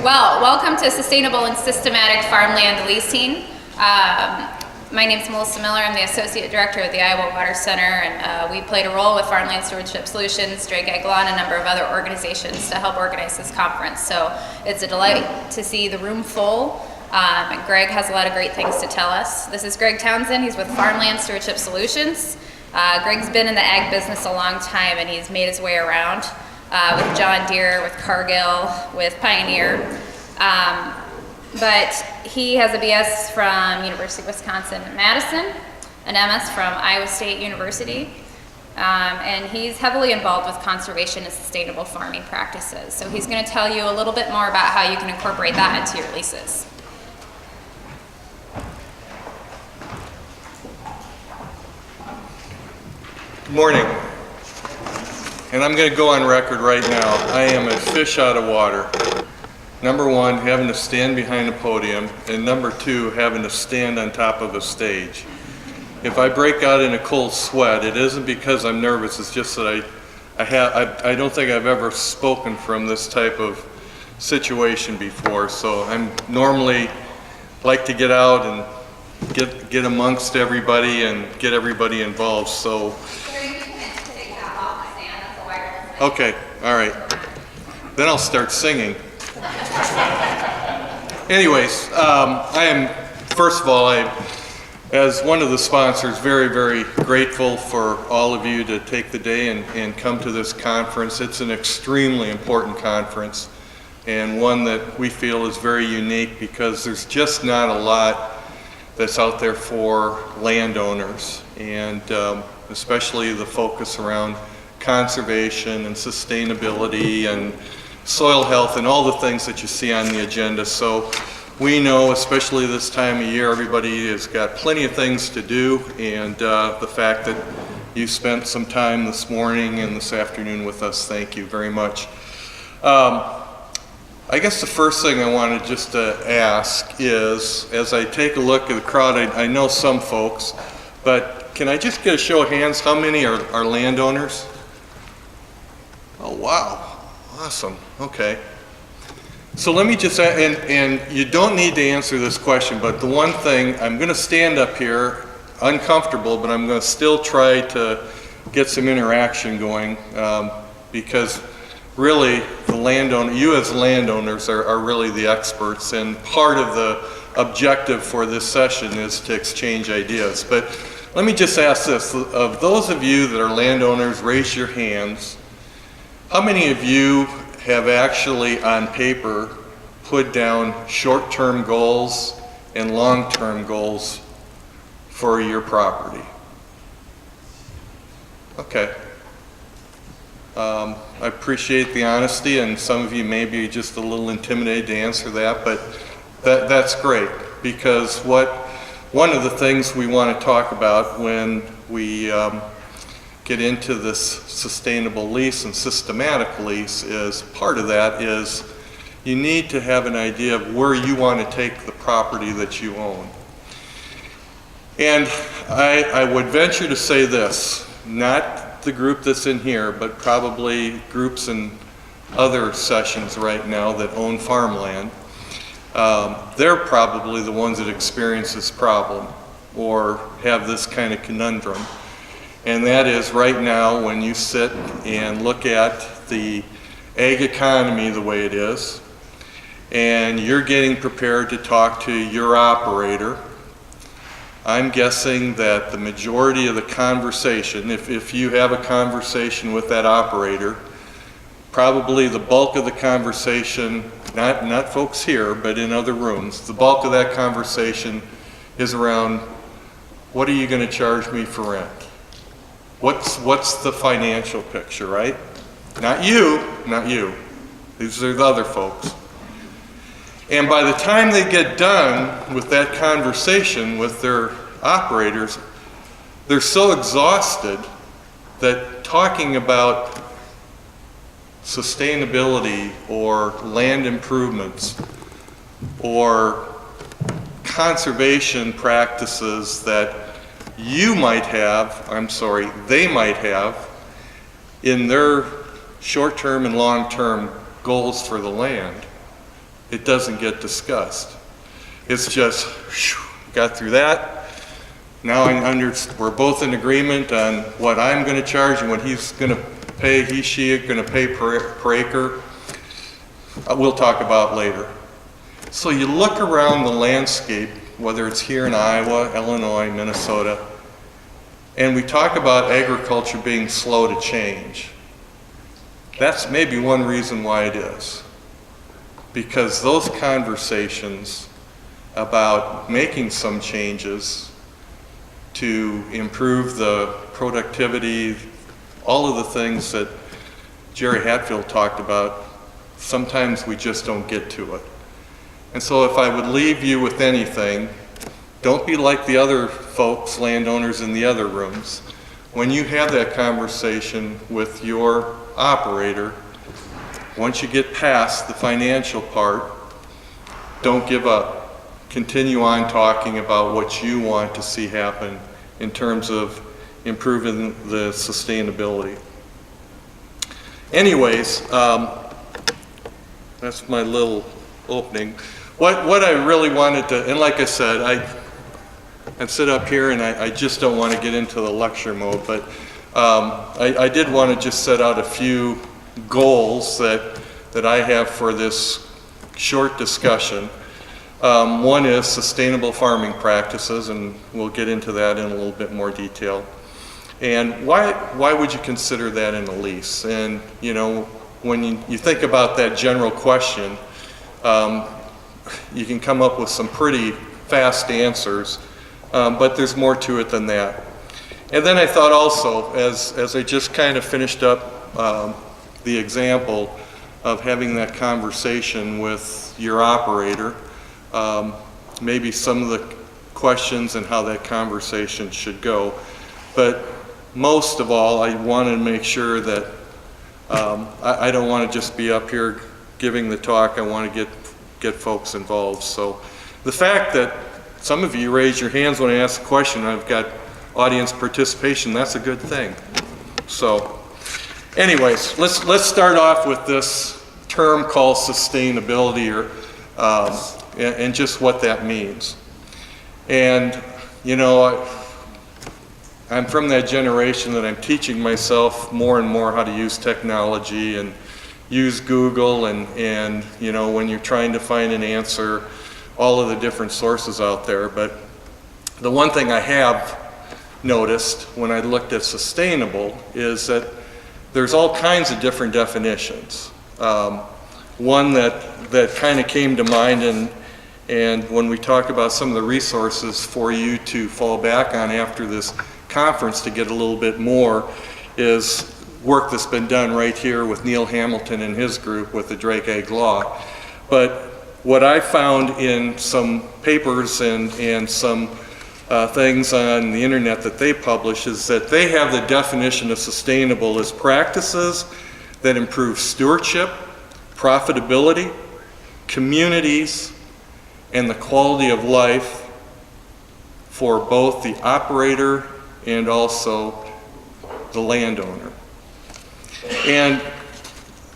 Well, welcome to Sustainable and Systematic Farmland Leasing. My name is Melissa Miller. I'm the Associate Director of the Iowa Water Center, and we played a role with Farmland Stewardship Solutions, Drake Aglaw, and a number of other organizations to help organize this conference. So it's a delight to see the room full, and Greg has a lot of great things to tell us. This is Greg Townsend. He's with Farmland Stewardship Solutions. Greg's been in the ag business a long time, and he's made his way around with John Deere, with Cargill, with Pioneer. But he has a BS from University of Wisconsin-Madison, an MS from Iowa State University, and he's heavily involved with conservation and sustainable farming practices. So he's going to tell you a little bit more about how you can incorporate that into your leases. Good morning. And I'm going to go on record right now. I am a fish out of water. Number one, having to stand behind a podium, and number two, having to stand on top of a stage. If I break out in a cold sweat, it isn't because I'm nervous, it's just that I don't think I've ever spoken from this type of situation before. So I'm normally like to get out and get amongst everybody and get everybody involved. So okay, all right. Then I'll start singing. Anyways, I am, first of all, as one of the sponsors, very, very grateful for all of you to take the day and come to this conference. It's an extremely important conference, and one that we feel is very unique because there's just not a lot that's out there for landowners, and especially the focus around conservation and sustainability and soil health and all the things that you see on the agenda. So we know, especially this time of year, everybody has got plenty of things to do, and the fact that you spent some time this morning and this afternoon with us, thank you very much. I guess the first thing I wanted just to ask is, as I take a look at the crowd, I know some folks, but can I just get a show of hands? How many are landowners? Oh, wow. Awesome. Okay. So let me just, and you don't need to answer this question, but the one thing, I'm going to stand up here, uncomfortable, but I'm going to still try to get some interaction going, because really the landowner, you as landowners are really the experts, and part of the objective for this session is to exchange ideas. But let me just ask this, of those of you that are landowners, raise your hands. How many of you have actually on paper put down short-term goals and long-term goals for your property? Okay. I appreciate the honesty, and some of you may be just a little intimidated to answer that, but that's great, because one of the things we want to talk about when we get into this sustainable lease and systematic lease is, part of that is you need to have an idea of where you want to take the property that you own. And I would venture to say this, not the group that's in here, but probably groups in other sessions right now that own farmland, they're probably the ones that experience this problem or have this kind of conundrum. And that is, right now, when you sit and look at the ag economy the way it is, and you're getting prepared to talk to your operator, I'm guessing that the majority of the conversation, if you have a conversation with that operator, probably the bulk of the conversation, not folks here, but in other rooms, the bulk of that conversation is around, what are you going to charge me for rent? What's the financial picture, right? Not you. These are the other folks. And by the time they get done with that conversation with their operators, they're so exhausted that talking about sustainability or land improvements or conservation practices that you might have, they might have in their short-term and long-term goals for the land it doesn't get discussed. It's just, whew, got through that. Now we're both in agreement on what I'm going to charge and what he's going to pay, she going to pay per acre. We'll talk about later. So you look around the landscape, whether it's here in Iowa, Illinois, Minnesota, and we talk about agriculture being slow to change. That's maybe one reason why it is. Because those conversations about making some changes to improve the productivity, all of the things that Jerry Hatfield talked about, sometimes we just don't get to it. And so if I would leave you with anything, don't be like the other folks, landowners in the other rooms. When you have that conversation with your operator, once you get past the financial part, don't give up. Continue on talking about what you want to see happen in terms of improving the sustainability. Anyways, that's my little opening. What I really wanted to, and like I said, I sit up here and I just don't want to get into the lecture mode, but I did want to just set out a few goals that I have for this short discussion. One is sustainable farming practices, and we'll get into that in a little bit more detail. And why would you consider that in a lease? And you know, when you think about that general question, you can come up with some pretty fast answers, but there's more to it than that. And then I thought also, as I just kind of finished up the example of having that conversation with your operator, maybe some of the questions and how that conversation should go. But most of all, I want to make sure that I don't want to just be up here giving the talk. I want to get folks involved. So the fact that some of you raise your hands when I ask a question, I've got audience participation, that's a good thing. So anyways, let's start off with this term called sustainability, or and just what that means. And you know, I'm from that generation that I'm teaching myself more and more how to use technology and use Google, and you know, when you're trying to find an answer, all of the different sources out there. But the one thing I have noticed when I looked at sustainable is that there's all kinds of different definitions. One that kind of came to mind, and when we talk about some of the resources for you to fall back on after this conference to get a little bit more, is work that's been done right here with Neil Hamilton and his group with the Drake Ag Law. But what I found in some papers and some things on the internet that they publish is that they have the definition of sustainable as practices that improve stewardship, profitability, communities, and the quality of life for both the operator and also the landowner. And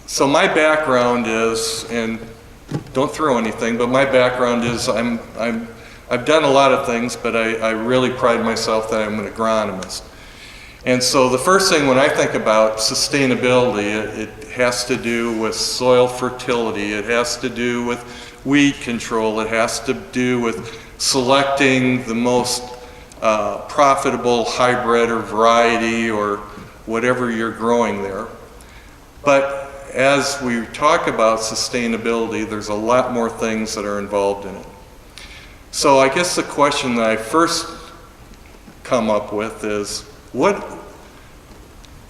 so my background is, and don't throw anything, but my background is I've done a lot of things, but I really pride myself that I'm an agronomist. And so the first thing when I think about sustainability, it has to do with soil fertility, it has to do with weed control, it has to do with selecting the most profitable hybrid or variety or whatever you're growing there. But as we talk about sustainability, there's a lot more things that are involved in it. So I guess the question that I first come up with is,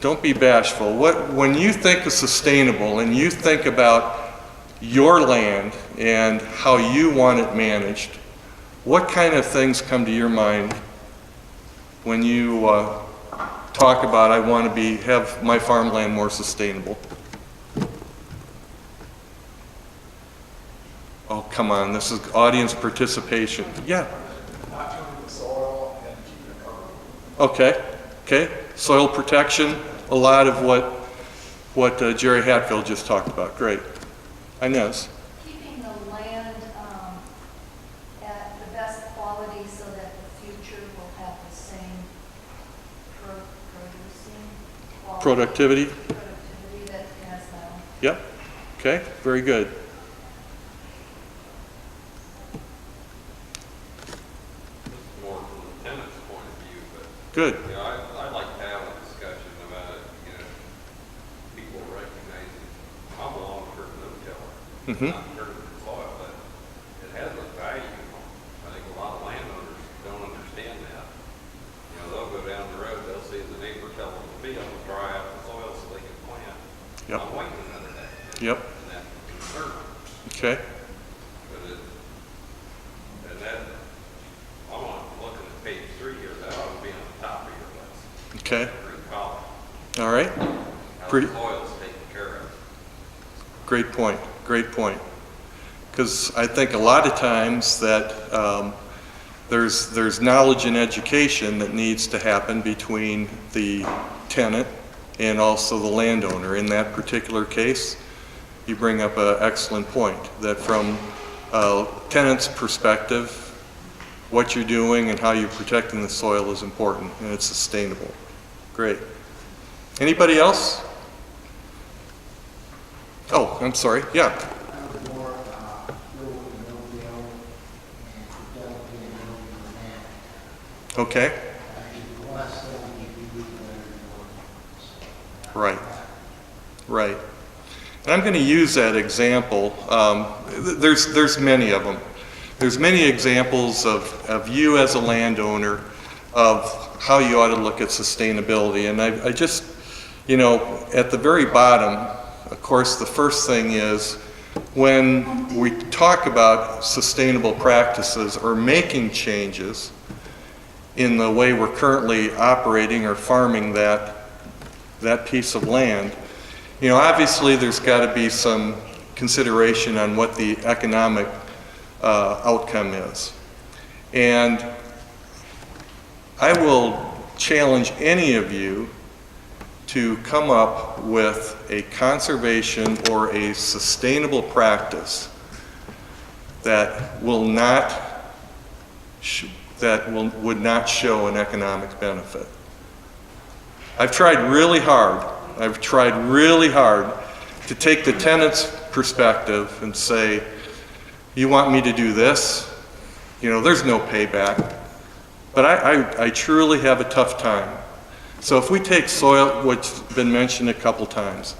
don't be bashful, when you think of sustainable and you think about your land and how you want it managed, what kind of things come to your mind when you talk about, I want to have my farmland more sustainable? Oh, come on, this is audience participation. Yeah. Not tuning the soil and keeping it covered. Okay. Soil protection, a lot of what Jerry Hatfield just talked about. Great. Inez. Keeping the land at the best quality so that the future will have the same producing quality, Productivity? that it has now. Yep. Okay, very good. More from the tenant's point of view, but, Good. you know, I'd like to have a discussion about, you know, people recognizing, I'm a long-term no-tiller. Mhm. Not hurting the soil, but it has a value. I think a lot of landowners don't understand that. You know, they'll go down the road, they'll see the neighbor tell them to field and dry out the soil so they can plant. Yep. I'm waiting another day. Yep. And that concern. Okay. But it, and that, I'm looking at page 3 here, that ought to be on the top of your list. Okay. Every column, All right. how Pretty the soil's taken care of. great point. Great point. Because I think a lot of times that there's knowledge and education that needs to happen between the tenant and also the landowner. In that particular case, you bring up an excellent point, that from a tenant's perspective, what you're doing and how you're protecting the soil is important, and it's sustainable. Great. Anybody else? Oh, I'm sorry. Yeah. More rural no-till and developing and building the land. Okay. The less than you do, the better. Right. Right. And I'm going to use that example. There's many of them. There's many examples of you as a landowner of how you ought to look at sustainability. And I just, you know, at the very bottom, of course, the first thing is when we talk about sustainable practices or making changes in the way we're currently operating or farming that piece of land, you know, obviously there's got to be some consideration on what the economic outcome is. And I will challenge any of you to come up with a conservation or a sustainable practice that would not show an economic benefit. I've tried really hard to take the tenant's perspective and say, you want me to do this? You know, there's no payback. But I truly have a tough time. So if we take soil, which has been mentioned a couple times,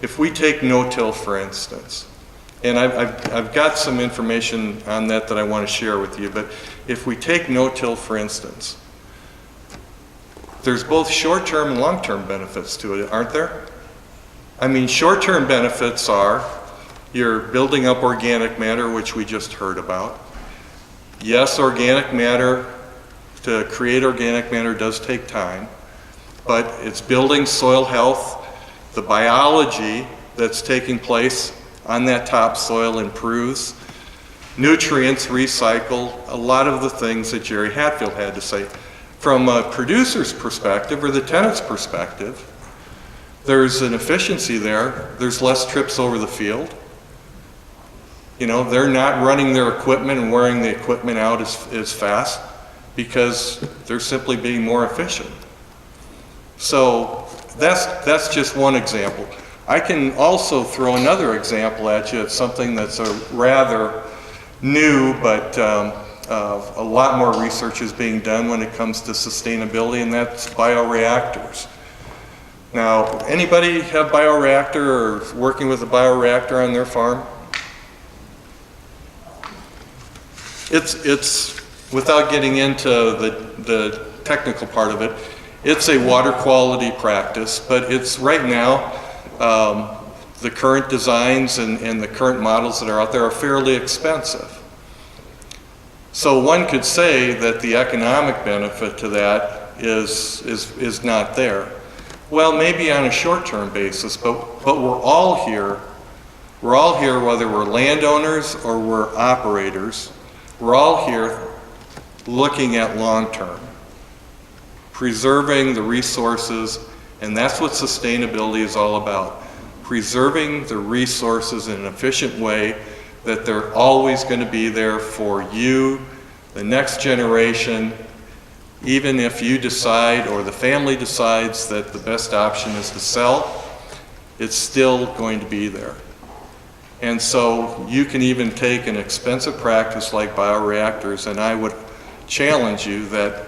if we take no-till, for instance, and I've got some information on that I want to share with you, but if we take no-till, for instance, there's both short-term and long-term benefits to it, aren't there? I mean, short-term benefits are you're building up organic matter, which we just heard about. Yes, organic matter, to create organic matter does take time, but it's building soil health. The biology that's taking place on that topsoil improves. Nutrients recycle, a lot of the things that Jerry Hatfield had to say. From a producer's perspective or the tenant's perspective, there's an efficiency there. There's less trips over the field. You know, they're not running their equipment and wearing the equipment out as fast because they're simply being more efficient. So that's just one example. I can also throw another example at you. It's something that's a rather new, but a lot more research is being done when it comes to sustainability, and that's bioreactors. Now, anybody have bioreactor or working with a bioreactor on their farm? It's without getting into the technical part of it, it's a water quality practice, but it's right now, the current designs and the current models that are out there are fairly expensive. So one could say that the economic benefit to that is not there. Well, maybe on a short-term basis, but we're all here. We're all here whether we're landowners or we're operators. We're all here looking at long-term, preserving the resources, and that's what sustainability is all about. Preserving the resources in an efficient way that they're always going to be there for you, the next generation, even if you decide or the family decides that the best option is to sell, it's still going to be there. And so you can even take an expensive practice like bioreactors, and I would challenge you that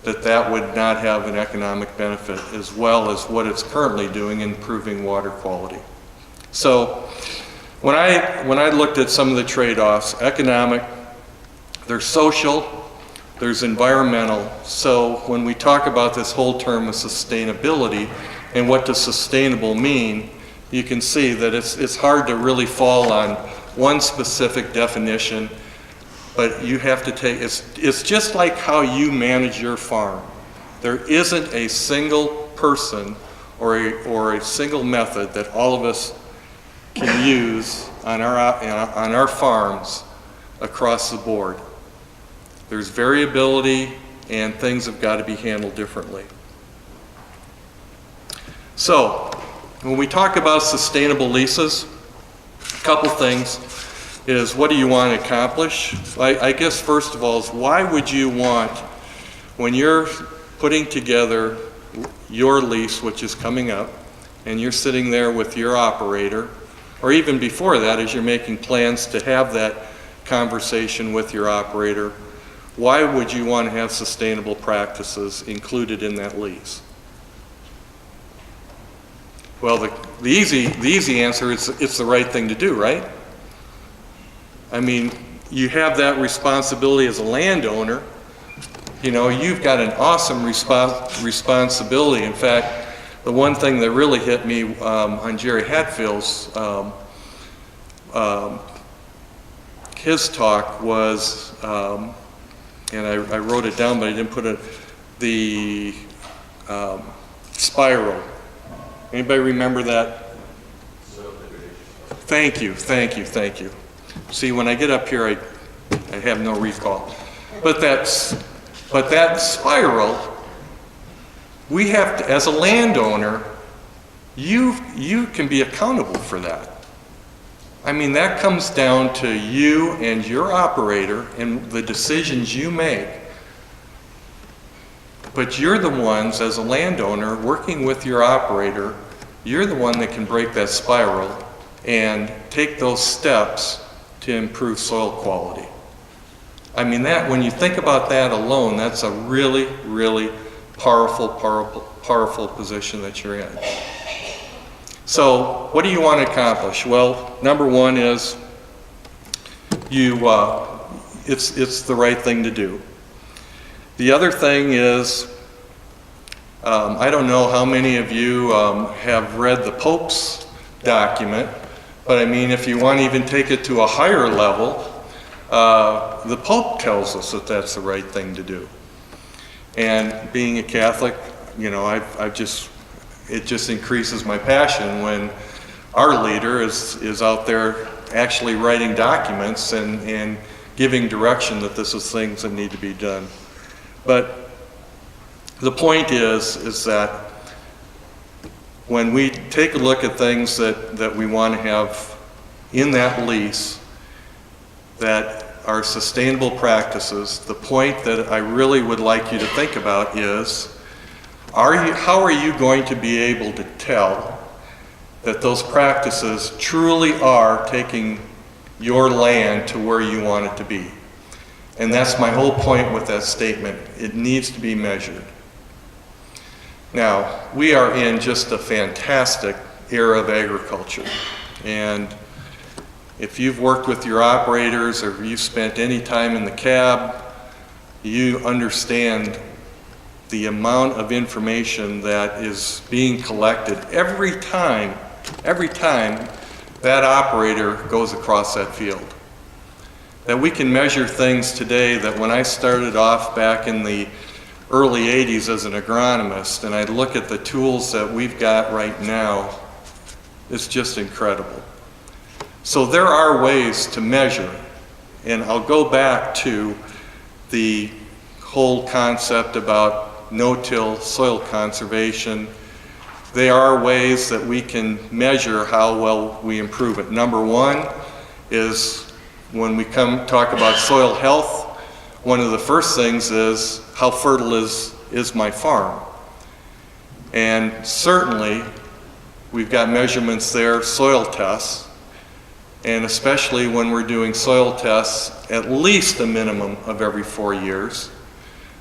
would not have an economic benefit as well as what it's currently doing in improving water quality. So when I looked at some of the trade-offs, economic, there's social, there's environmental. So when we talk about this whole term of sustainability and what does sustainable mean, you can see that it's hard to really fall on one specific definition, but you have to take, it's just like how you manage your farm. There isn't a single person or a single method that all of us can use on our farms across the board. There's variability and things have got to be handled differently. So, when we talk about sustainable leases, a couple things is what do you want to accomplish? I guess first of all is why would you want, when you're putting together your lease, which is coming up, and you're sitting there with your operator, or even before that as you're making plans to have that conversation with your operator, why would you want to have sustainable practices included in that lease? Well, the easy answer is it's the right thing to do, right? I mean, you have that responsibility as a landowner. You know, you've got an awesome responsibility. In fact, the one thing that really hit me on Jerry Hatfield's his talk was, and I wrote it down, but I didn't put it, the spiral. Anybody remember that? Thank you. See, when I get up here, I have no recall. But that spiral, we have to, as a landowner, you can be accountable for that. I mean, that comes down to you and your operator and the decisions you make. But you're the ones, as a landowner, working with your operator, you're the one that can break that spiral and take those steps to improve soil quality. I mean, that, when you think about that alone, that's a really, really powerful position that you're in. So, what do you want to accomplish? Well, number one is it's the right thing to do. The other thing is, I don't know how many of you have read the Pope's document, but I mean, if you want to even take it to a higher level, the Pope tells us that that's the right thing to do. And being a Catholic, you know, it just increases my passion when our leader is out there actually writing documents and giving direction that this is things that need to be done. But the point is that when we take a look at things that we want to have in that lease that are sustainable practices, the point that I really would like you to think about is, how are you going to be able to tell that those practices truly are taking your land to where you want it to be? And that's my whole point with that statement. It needs to be measured. Now, we are in just a fantastic era of agriculture. And if you've worked with your operators or you've spent any time in the cab, you understand the amount of information that is being collected every time that operator goes across that field. That we can measure things today that when I started off back in the early 80s as an agronomist and I look at the tools that we've got right now, it's just incredible. So there are ways to measure, and I'll go back to the whole concept about no-till soil conservation. There are ways that we can measure how well we improve it. Number one is when we talk about soil health, one of the first things is how fertile is my farm. And certainly we've got measurements there, soil tests, and especially when we're doing soil tests at least a minimum of every 4 years.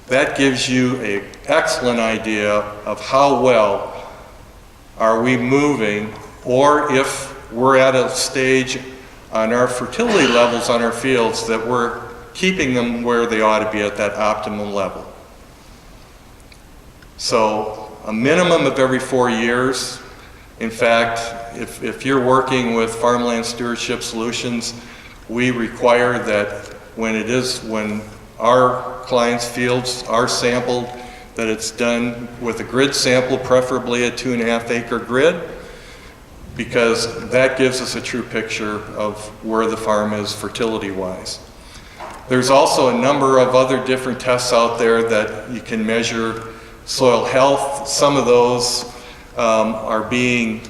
That gives you an excellent idea of how well are we moving, or if we're at a stage on our fertility levels on our fields that we're keeping them where they ought to be at that optimum level. So a minimum of every 4 years. In fact, if you're working with Farmland Stewardship Solutions, we require that when our clients' fields are sampled, that it's done with a grid sample, preferably a 2.5 acre grid, because that gives us a true picture of where the farm is fertility-wise. There's also a number of other different tests out there that you can measure soil health. Some of those are being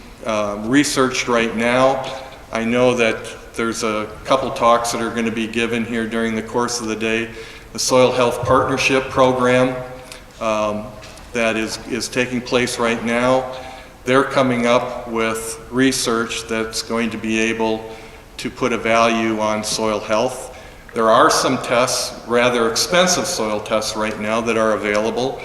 researched right now. I know that there's a couple talks that are going to be given here during the course of the day. The Soil Health Partnership Program that is taking place right now. They're coming up with research that's going to be able to put a value on soil health. There are some tests, rather expensive soil tests right now, that are available.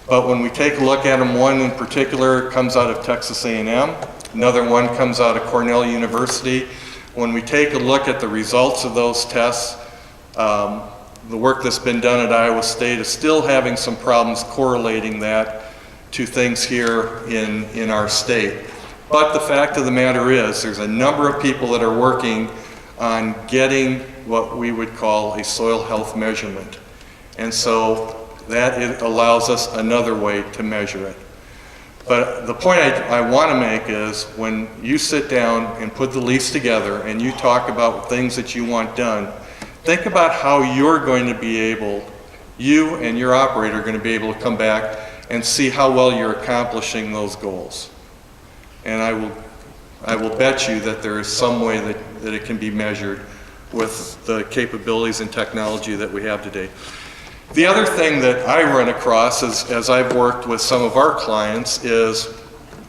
But when we take a look at them, one in particular comes out of Texas A&M. Another one comes out of Cornell University. When we take a look at the results of those tests, the work that's been done at Iowa State is still having some problems correlating that to things here in our state. But the fact of the matter is, there's a number of people that are working on getting what we would call a soil health measurement. And so that it allows us another way to measure it. But the point I want to make is, when you sit down and put the lease together and you talk about things that you want done, think about how you're going to be able, you and your operator are going to be able to come back and see how well you're accomplishing those goals. And I will bet you that there is some way that it can be measured with the capabilities and technology that we have today. The other thing that I run across as I've worked with some of our clients is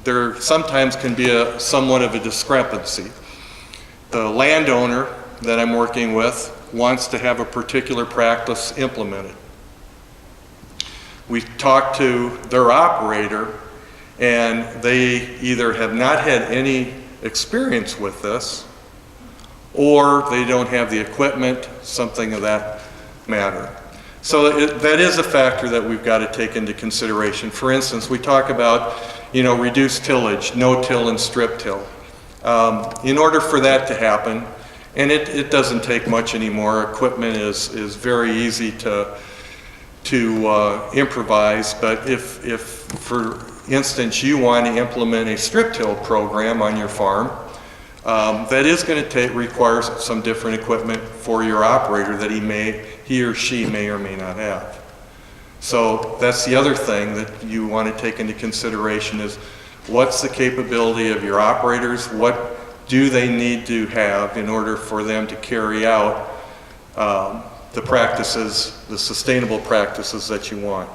there sometimes can be somewhat of a discrepancy. The landowner that I'm working with wants to have a particular practice implemented. We talk to their operator, and they either have not had any experience with this, or they don't have the equipment, something of that matter. So that is a factor that we've got to take into consideration. For instance, we talk about, reduced tillage, no-till and strip-till. In order for that to happen, and it doesn't take much anymore, equipment is very easy to improvise, but if for instance you want to implement a strip-till program on your farm, that is going to require some different equipment for your operator that he or she may or may not have. So that's the other thing that you want to take into consideration is, what's the capability of your operators? What do they need to have in order for them to carry out the practices, the sustainable practices that you want?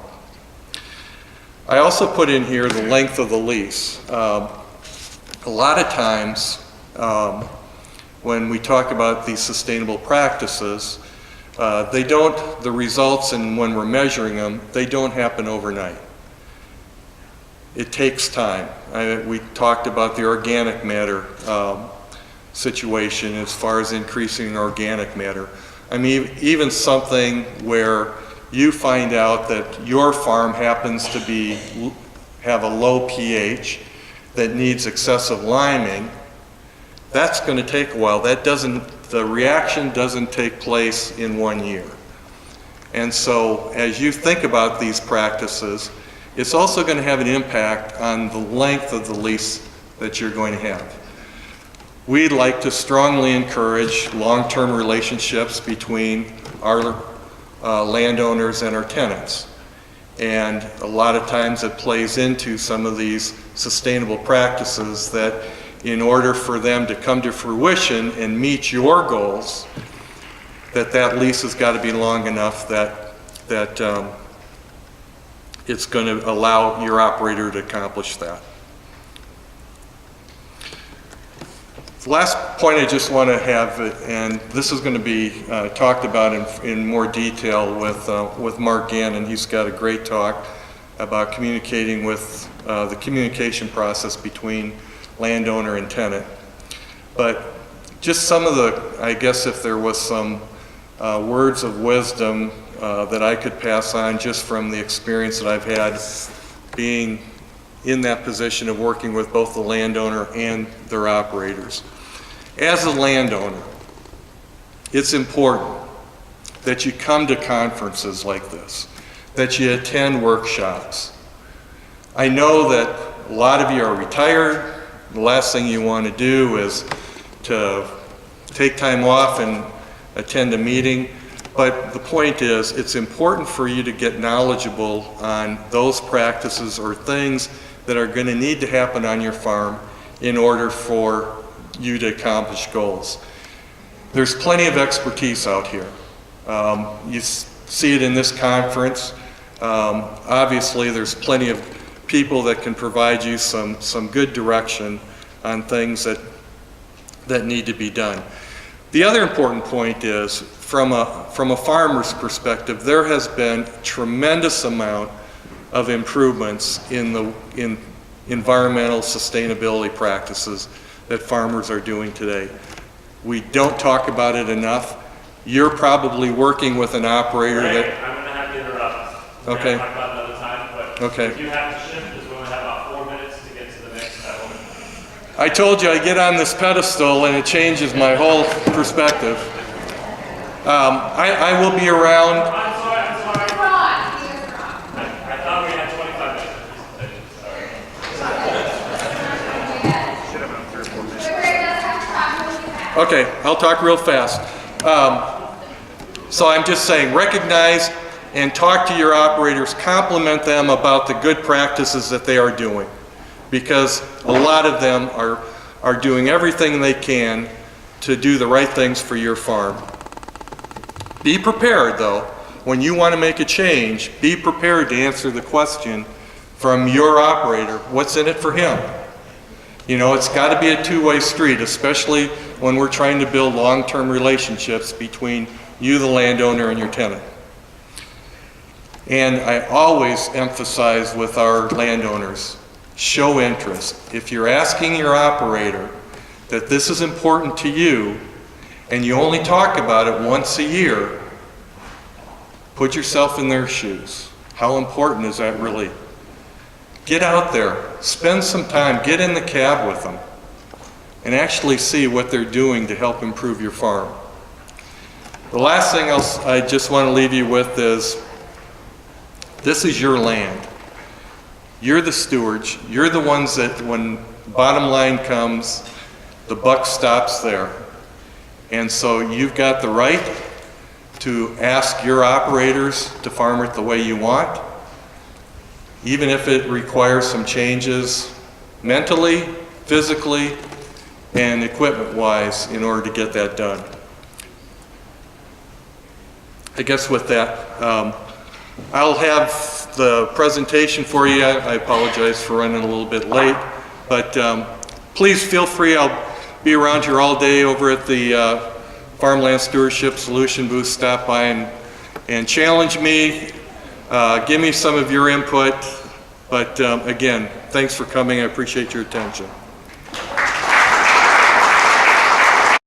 I also put in here the length of the lease. A lot of times when we talk about these sustainable practices, the results, and when we're measuring them, they don't happen overnight. It takes time. We talked about the organic matter situation as far as increasing organic matter. I mean, even something where you find out that your farm happens to have a low pH that needs excessive liming, that's going to take a while. The reaction doesn't take place in 1 year. And so as you think about these practices, it's also going to have an impact on the length of the lease that you're going to have. We'd like to strongly encourage long-term relationships between our landowners and our tenants. And a lot of times it plays into some of these sustainable practices that in order for them to come to fruition and meet your goals, that lease has got to be long enough that it's going to allow your operator to accomplish that. The last point I just want to have, and this is going to be talked about in more detail with Mark Gannon. He's got a great talk about communicating with the communication process between landowner and tenant. But just some of the, I guess if there was some words of wisdom that I could pass on just from the experience that I've had being in that position of working with both the landowner and their operators. As a landowner, it's important that you come to conferences like this, that you attend workshops. I know that a lot of you are retired. The last thing you want to do is to take time off and attend a meeting. But the point is, it's important for you to get knowledgeable on those practices or things that are going to need to happen on your farm in order for you to accomplish goals. There's plenty of expertise out here. You see it in this conference. Obviously, there's plenty of people that can provide you some good direction on things that need to be done. The other important point is, from a farmer's perspective, there has been tremendous amount of improvements in environmental sustainability practices that farmers are doing today. We don't talk about it enough. You're probably working with an operator that... I'm going to have to interrupt. Okay. We're going to talk about it another time, but okay. if you have to shift, because we only have about 4 minutes to get to the next level. I told you I get on this pedestal and it changes my whole perspective. I will be around. I'm sorry. I thought we had 25 minutes for presentation, sorry. Okay, I'll talk real fast. So I'm just saying, recognize and talk to your operators, compliment them about the good practices that they are doing, because a lot of them are doing everything they can to do the right things for your farm. Be prepared, though, when you want to make a change, be prepared to answer the question from your operator, what's in it for him? You know, it's got to be a two-way street, especially when we're trying to build long-term relationships between you, the landowner, and your tenant. And I always emphasize with our landowners, show interest. If you're asking your operator that this is important to you, and you only talk about it once a year, put yourself in their shoes. How important is that really? Get out there, spend some time, get in the cab with them, and actually see what they're doing to help improve your farm. The last thing I just want to leave you with is, this is your land. You're the stewards. You're the ones that, when bottom line comes, the buck stops there. And so you've got the right to ask your operators to farm it the way you want, even if it requires some changes mentally, physically, and equipment-wise in order to get that done. I guess with that, I'll have the presentation for you. I apologize for running a little bit late, but please feel free. I'll be around here all day over at the Farmland Stewardship Solutions booth. Stop by and challenge me. Give me some of your input. But again, thanks for coming. I appreciate your attention.